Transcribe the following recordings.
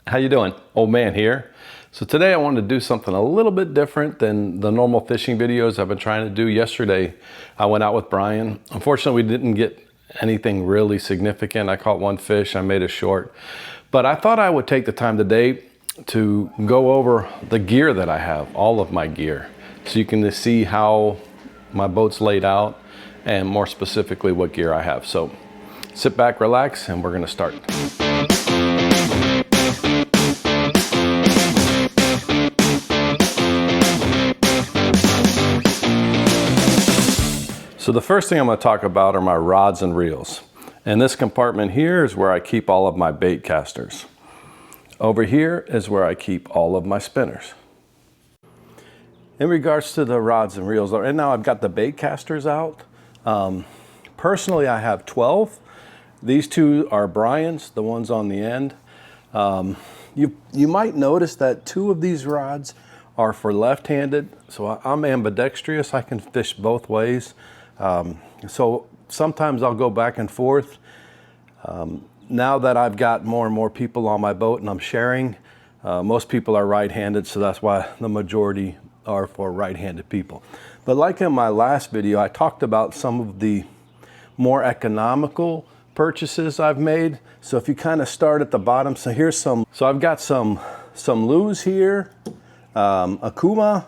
How you doing? Old man here. So today I wanted to do something a little bit different than the normal fishing videos I've been trying to do. Yesterday I went out with Brian. Unfortunately we didn't get anything really significant. I caught one fish, I made a short. But I thought I would take the time today to go over the gear that I have, all of my gear. So you can see how my boat's laid out and more specifically what gear I have. So sit back, relax, and we're gonna start. So the first thing I'm going to talk about are my rods and reels. And this compartment here is where I keep all of my bait casters. Over here is where I keep all of my spinners. In regards to the rods and reels, right now I've got the bait casters out. Personally, I have 12. These two are Brian's, the ones on the end. You might notice that 2 of these rods are for left-handed. So I'm ambidextrous, I can fish both ways. So sometimes I'll go back and forth. Now that I've got more and more people on my boat and I'm sharing, most people are right-handed, so that's why the majority are for right-handed people. But like in my last video, I talked about some of the more economical purchases I've made. So if you kind of start at the bottom, so here's some, so I've got some Lew's here, Okuma,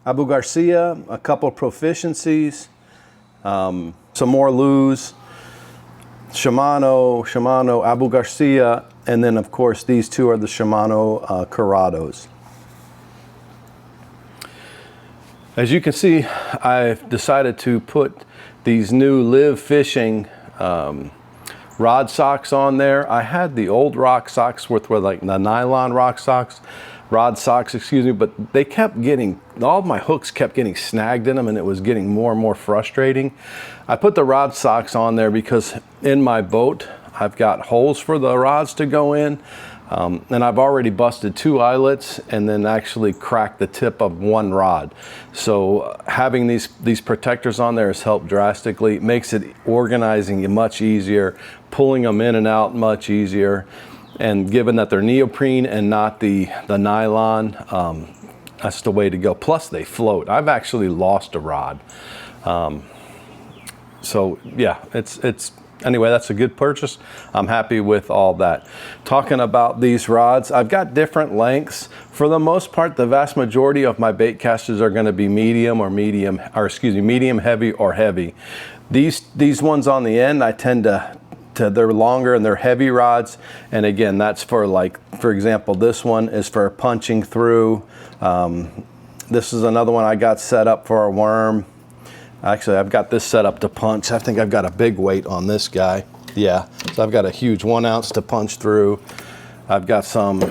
Abu Garcia, a couple Proficiencies, some more Lew's, Shimano, Abu Garcia, and then of course these two are the Shimano Curados. As you can see, I've decided to put these new Live Fishing rod socks on there. I had the old rock socks with like the nylon rod socks, but they kept getting, all of my hooks kept getting snagged in them and it was getting more and more frustrating. I put the rod socks on there because in my boat, I've got holes for the rods to go in. And I've already busted 2 eyelets and then actually cracked the tip of 1 rod. So having these protectors on there has helped drastically. It makes it organizing much easier, pulling them in and out much easier. And given that they're neoprene and not the nylon, that's the way to go. Plus they float. I've actually lost a rod. So yeah, anyway, that's a good purchase. I'm happy with all that. Talking about these rods, I've got different lengths. For the most part, the vast majority of my bait casters are going to be medium heavy or heavy. These ones on the end, I tend to they're longer and they're heavy rods. And again, that's for, like, for example, this one is for punching through. This is another one I got set up for a worm. Actually, I've got this set up to punch. I think I've got a big weight on this guy. Yeah, so I've got a huge 1 ounce to punch through. I've got some,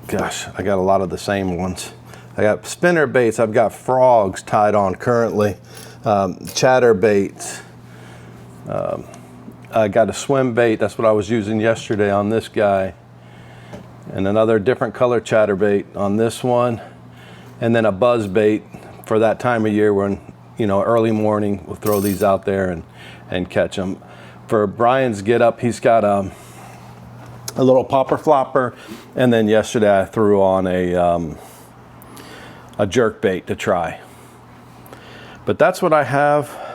gosh, I got a lot of the same ones. I got spinner baits. I've got frogs tied on currently. Chatter baits. I got a swim bait. That's what I was using yesterday on this guy. And another different color chatter bait on this one. And then a buzz bait for that time of year when, you know, early morning, we'll throw these out there and catch them. For Brian's get up, he's got a little popper flopper. And then yesterday I threw on a jerk bait to try. But that's what I have.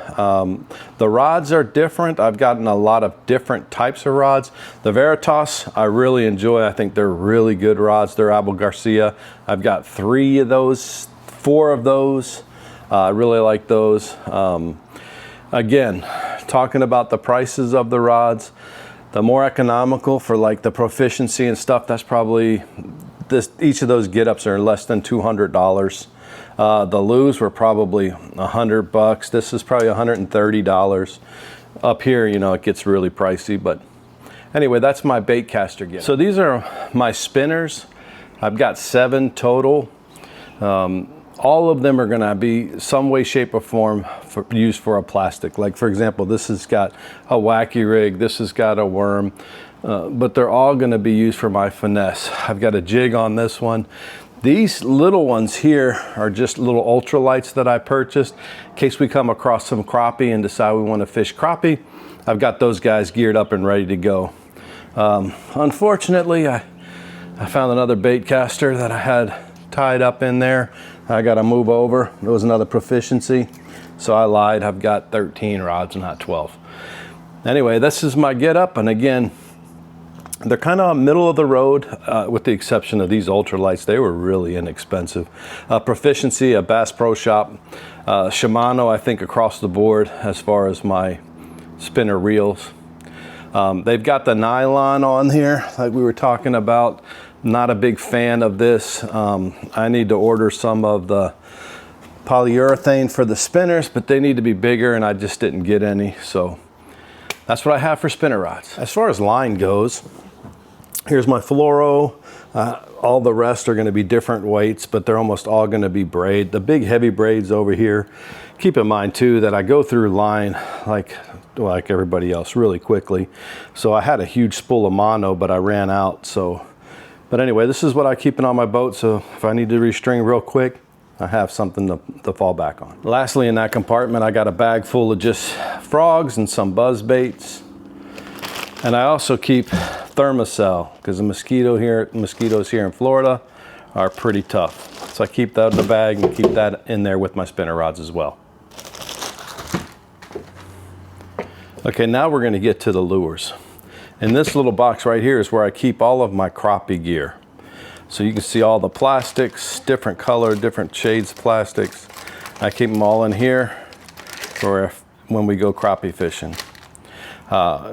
The rods are different. I've gotten a lot of different types of rods. The Veritas I really enjoy. I think they're really good rods. They're Abu Garcia. I've got 3 of those, 4 of those. I really like those. Again, talking about the prices of the rods, the more economical for like the Proficiency and stuff, that's probably each of those get-ups are less than $200. The Lew's were probably $100. This is probably $130. Up here, you know, it gets really pricey, but anyway, that's my bait caster get. So these are my spinners. I've got 7 total. All of them are gonna be some way, shape, or form used for a plastic. Like for example, this has got a wacky rig, this has got a worm, but they're all gonna be used for my finesse. I've got a jig on this one. These little ones here are just little ultralights that I purchased in case we come across some crappie and decide we want to fish crappie. I've got those guys geared up and ready to go. Unfortunately, I found another bait caster that I had tied up in there. I got to move over. There was another Proficiency, so I lied. I've got 13 rods, not 12. Anyway, this is my get up, and again, they're kind of middle of the road, with the exception of these ultralights. They were really inexpensive. Proficiency, a Bass Pro Shop, Shimano, I think across the board as far as my spinner reels. They've got the nylon on here, like we were talking about. Not a big fan of this. I need to order some of the polyurethane for the spinners, but they need to be bigger, and I just didn't get any. So that's what I have for spinner rods. As far as line goes, here's my fluoro. All the rest are going to be different weights, but they're almost all going to be braid. The big heavy braids over here. Keep in mind too that I go through line like everybody else really quickly. So I had a huge spool of mono, but I ran out. But anyway, this is what I keep it on my boat. So if I need to restring real quick, I have something to fall back on. Lastly, in that compartment, I got a bag full of just frogs and some buzz baits. And I also keep Thermacell, because the mosquitoes here in Florida are pretty tough. So I keep that in the bag and keep that in there with my spinner rods as well. Okay, now we're going to get to the lures. In this little box right here is where I keep all of my crappie gear. So you can see all the plastics, different color, different shades of plastics. I keep them all in here for when we go crappie fishing.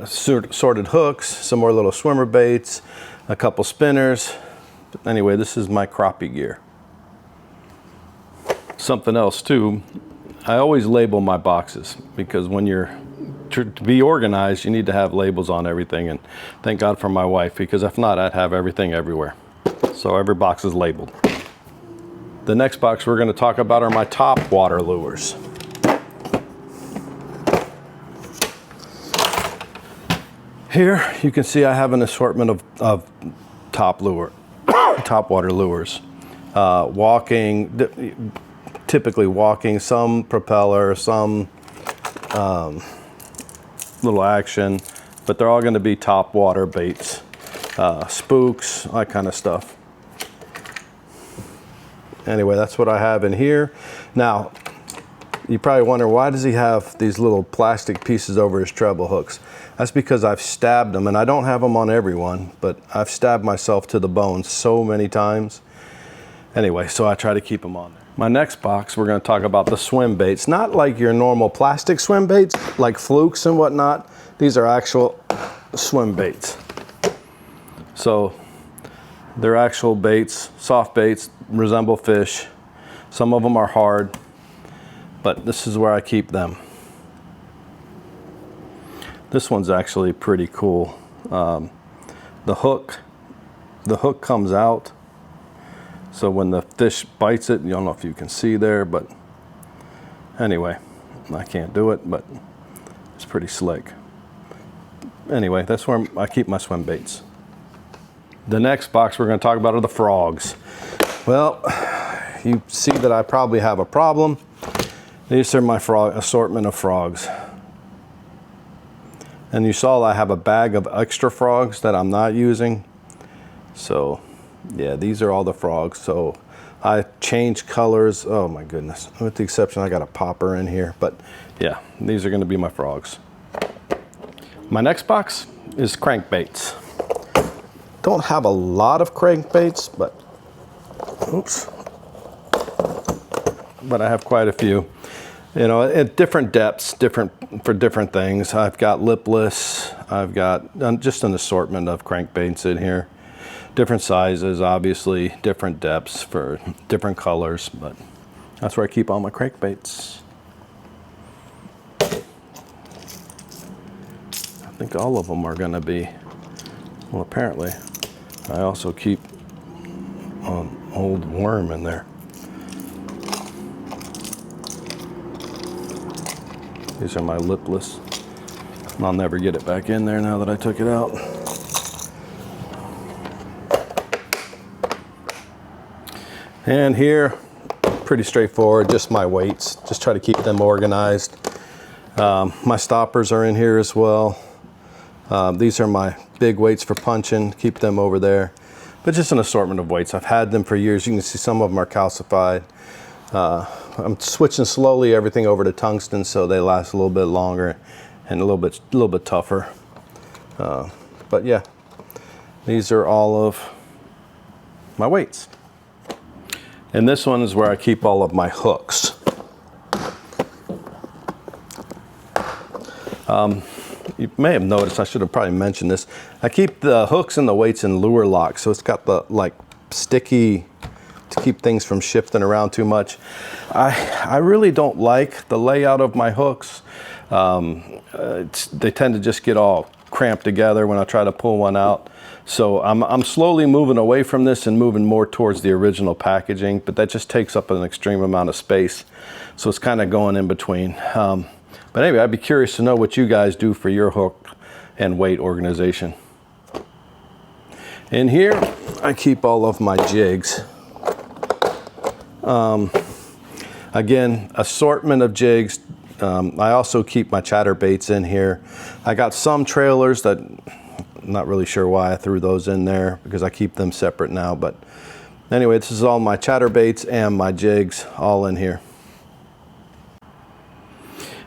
Sorted hooks, some more little swimmer baits, a couple spinners. But anyway, this is my crappie gear. Something else too, I always label my boxes, because when you're to be organized, you need to have labels on everything, and thank God for my wife, because if not, I'd have everything everywhere. So every box is labeled. The next box we're going to talk about are my top water lures. Here you can see I have an assortment of top water lures. Typically walking, some propeller, some little action, but they're all going to be top water baits, spooks, that kind of stuff. Anyway, that's what I have in here. Now, you probably wonder, why does he have these little plastic pieces over his treble hooks? That's because I've stabbed them, and I don't have them on everyone, but I've stabbed myself to the bone so many times. Anyway, so I try to keep them on there. My next box, we're going to talk about the swim baits. Not like your normal plastic swim baits, like flukes and whatnot. These are actual swim baits. So they're actual baits, soft baits, resemble fish. Some of them are hard, but this is where I keep them. This one's actually pretty cool. The hook comes out. So when the fish bites it, I don't know if you can see there, but anyway, I can't do it, but it's pretty slick. Anyway, that's where I keep my swim baits. The next box we're going to talk about are the frogs. Well, you see that I probably have a problem. These are my assortment of frogs. And you saw I have a bag of extra frogs that I'm not using. So yeah, these are all the frogs. So I change colors. Oh my goodness. With the exception, I got a popper in here. But yeah, these are going to be my frogs. My next box is crankbaits. Don't have a lot of crankbaits, but but I have quite a few. You know, at different depths, for different things. I've got lipless. I've got just an assortment of crankbaits in here. Different sizes, obviously, different depths for different colors, but that's where I keep all my crankbaits. I think all of them are going to be, well, apparently, I also keep an old worm in there. These are my lipless. I'll never get it back in there now that I took it out. And here, pretty straightforward, just my weights. Just try to keep them organized. My stoppers are in here as well. These are my big weights for punching, keep them over there. But just an assortment of weights. I've had them for years. You can see some of them are calcified. I'm switching slowly everything over to tungsten so they last a little bit longer and a little bit tougher. But yeah, these are all of my weights. And this one is where I keep all of my hooks. You may have noticed, I should have probably mentioned this. I keep the hooks and the weights in lure lock, so it's got the like sticky to keep things from shifting around too much. I really don't like the layout of my hooks. They tend to just get all cramped together when I try to pull one out. So I'm slowly moving away from this and moving more towards the original packaging, but that just takes up an extreme amount of space. So it's kind of going in between. But anyway, I'd be curious to know what you guys do for your hook and weight organization. In here, I keep all of my jigs. Again, assortment of jigs. I also keep my chatterbaits in here. I got some trailers that I'm not really sure why I threw those in there because I keep them separate now. But anyway, this is all my chatterbaits and my jigs all in here.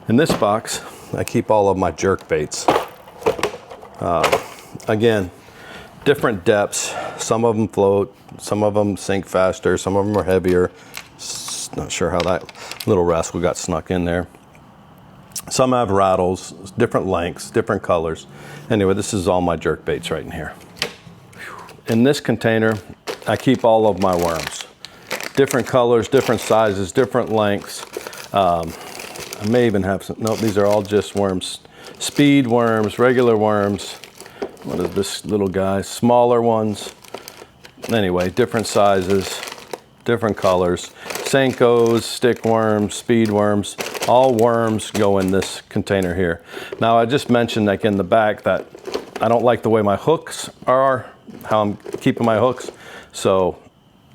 In this box, I keep all of my jerk baits. Again, different depths. Some of them float, some of them sink faster, some of them are heavier. Not sure how that little rascal got snuck in there. Some have rattles, different lengths, different colors. Anyway, this is all my jerk baits right in here. In this container, I keep all of my worms. Different colors, different sizes, different lengths. I may even have some, nope, these are all just worms. Speed worms, regular worms. What is this little guy? Smaller ones. Anyway, different sizes, different colors. Senkos, stick worms, speed worms, all worms go in this container here. Now I just mentioned like in the back that I don't like the way my hooks are, how I'm keeping my hooks. So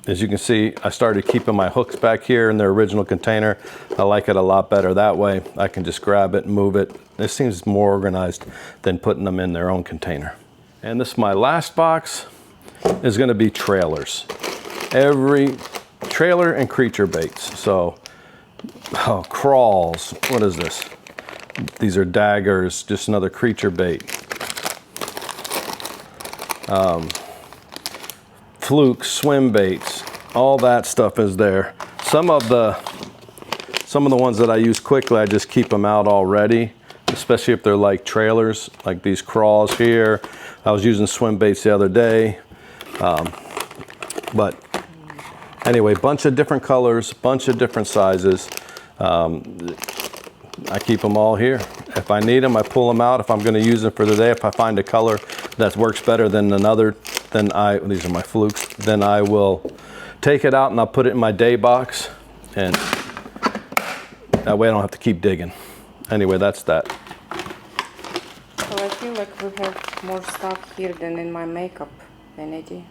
as you can see, I started keeping my hooks back here in their original container. I like it a lot better that way. I can just grab it and move it. This seems more organized than putting them in their own container. And this, my last box, is gonna be trailers. Every trailer and creature baits. So, crawls, what is this? These are daggers, just another creature bait. Flukes, swim baits, all that stuff is there. Some of the ones that I use quickly, I just keep them out already, especially if they're like trailers, like these crawls here. I was using swim baits the other day. But anyway, bunch of different colors, bunch of different sizes. I keep them all here. If I need them, I pull them out. If I'm gonna use them for the day, if I find a color that works better than another, then these are my flukes, then I will take it out and I'll put it in my day box, and that way I don't have to keep digging. Anyway, that's that. So I feel like we have more stuff here than in my makeup vanity.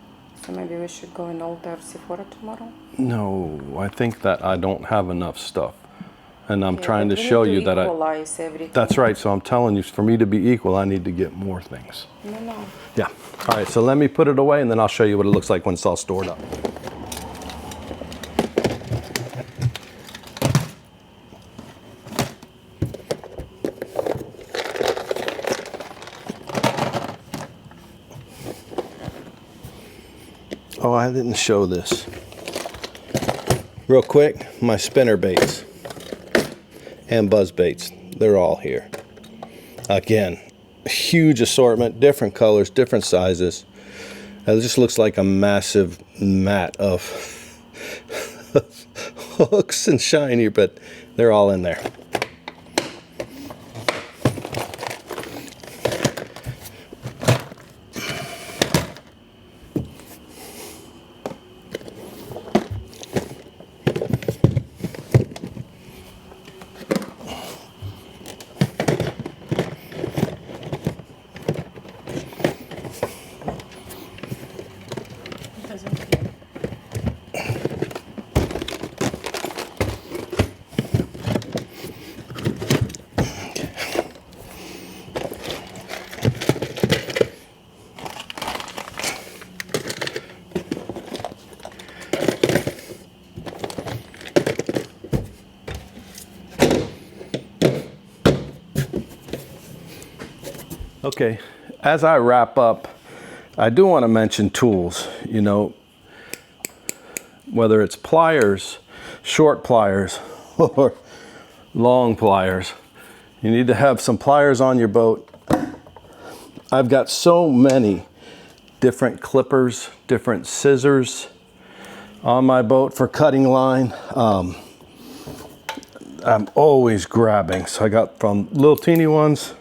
So maybe we should go in Ulta or Sephora tomorrow? No, I think that I don't have enough stuff. And I'm Yeah, trying to but we show need you that equalize everything. that's right, so I'm telling you, for me to be equal, I need to get more things. No. Yeah, all right, so let me put it away and then I'll show you what it looks like when it's all stored up. Oh, I didn't show this. Real quick, my spinner baits and buzz baits, they're all here. Again, huge assortment, different colors, different sizes. It just looks like a massive mat of hooks and shiny, but they're all in there. Okay, as I wrap up, I do want to mention tools, you know, whether it's pliers, short pliers, or long pliers. You need to have some pliers on your boat. I've got so many different clippers, different scissors on my boat for cutting line. I'm always grabbing. So I got from little teeny ones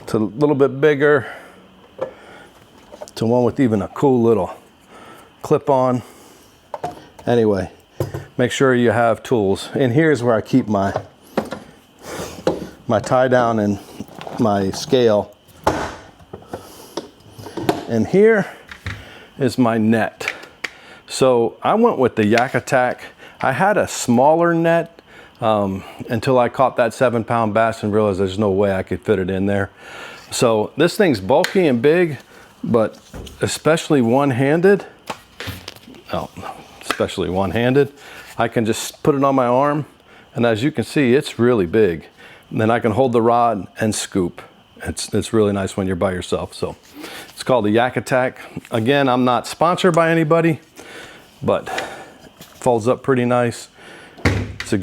to a little bit bigger to one with even a cool little clip on. Anyway, make sure you have tools. And here's where I keep my tie down and my scale. And here is my net. So I went with the Yak Attack. I had a smaller net until I caught that 7-pound bass and realized there's no way I could fit it in there. So this thing's bulky and big, but especially one-handed, I can just put it on my arm, and as you can see, it's really big. And then I can hold the rod and scoop. It's really nice when you're by yourself. So it's called the Yak Attack. Again, I'm not sponsored by anybody, but folds up pretty nice. It's a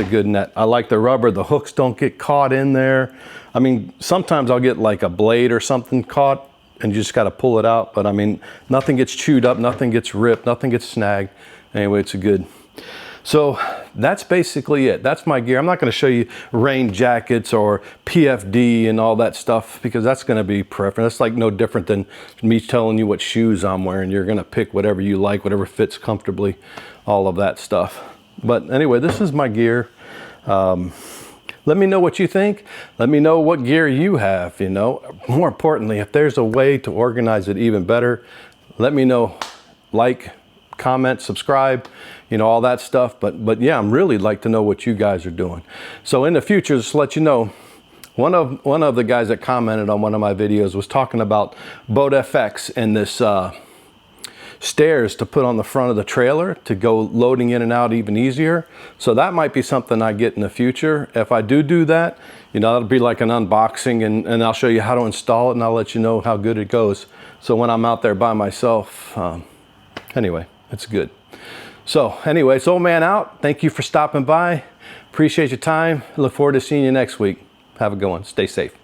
good net. I like the rubber. The hooks don't get caught in there. I mean, sometimes I'll get like a blade or something caught and you just got to pull it out. But I mean, nothing gets chewed up, nothing gets ripped, nothing gets snagged. Anyway, it's a good. So that's basically it. That's my gear. I'm not going to show you rain jackets or PFD and all that stuff because that's going to be preference. That's like no different than me telling you what shoes I'm wearing. You're going to pick whatever you like, whatever fits comfortably, all of that stuff. But anyway, this is my gear. Let me know what you think. Let me know what gear you have, you know. More importantly, if there's a way to organize it even better, let me know. Like, comment, subscribe, you know, all that stuff. But yeah, I'm really like to know what you guys are doing. So in the future, just to let you know, one of the guys that commented on one of my videos was talking about Boat FX and this stairs to put on the front of the trailer to go loading in and out even easier. So that might be something I get in the future. If I do that, you know, that'll be like an unboxing and I'll show you how to install it and I'll let you know how good it goes. So when I'm out there by myself, anyway, it's good. So anyway, it's Old Man out. Thank you for stopping by. Appreciate your time. Look forward to seeing you next week. Have a good one. Stay safe.